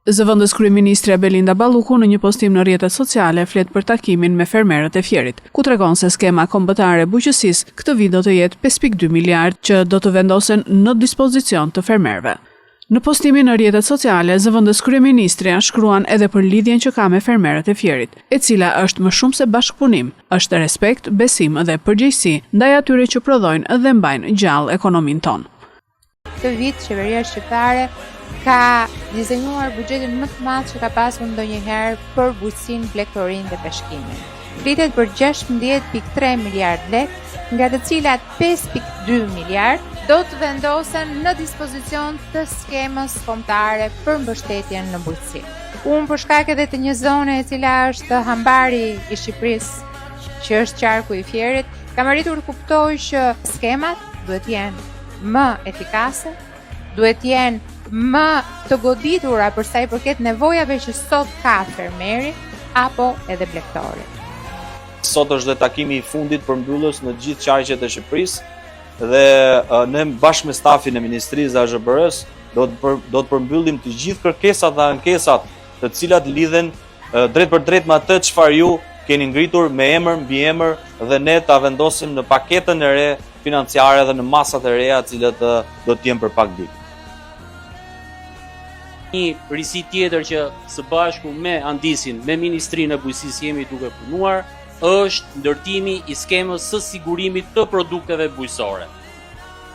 Zëvendës kryeministre Belinda Balluku në një postim në rrjetet sociale flet për takimin me fermerët e Fierit, ku tregon se skema kombëtare e bujqësisë këtë vit do të jetë 5.2 miliard që do të vendosen në dispozicion të fermerëve. Në postimin në rrjetet sociale, zëvendës kryeministre shkruan edhe për lidhjen që ka me fermerët e Fierit, e cila është më shumë se bashkëpunim, është respekt, besim dhe përgjegjësi ndaj atyre që prodhojnë dhe mbajnë gjallë ekonominë tonë. Këtë vit qeveria shqiptare ka dizenjuar buxhetin më të madh që ka pasur ndonjëherë për bujqësinë, blegtorinë dhe peshkimin. Flitet për 16.3 miliard lekë, nga të cilat 5.2 miliard do të vendosen në dispozicion të skemës kombëtare për mbështetjen në bujqësi. Unë për shkak edhe të një zone e cila është hambari i Shqipërisë, që është qarku i Fierit, kam arritur të kuptoj që skemat duhet jenë më efikase, duhet jenë më të goditura për sa i përket nevojave që sot ka fermeri apo edhe blegtori. Sot është dhe takimi i fundit për mbylljes në gjithë qarqet e Shqipërisë dhe ne bashkë me stafin e Ministrisë dhe AZBR-s do të përmbyllim të gjithë kërkesat dhe ankesat të cilat lidhen drejt për drejt me atë çfarë ju keni ngritur me emër mbi emër dhe ne ta vendosim në paketën e re financiare dhe në masat e reja të cilat do të jenë për pak ditë. Një risi tjetër që së bashku me Andisin, me Ministrinë e Bujqësisë jemi duke punuar, është ndërtimi i skemës së sigurimit të produkteve bujqësore.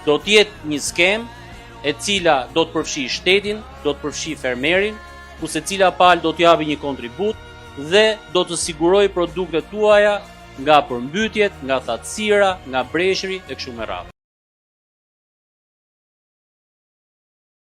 Do të jetë një skemë e cila do të përfshi shtetin, do të përfshi fermerin, ku secila palë do të japi një kontribut dhe do të sigurojë produktet tuaja nga përmbytjet, nga thatësira, nga breshri e kështu me radhë.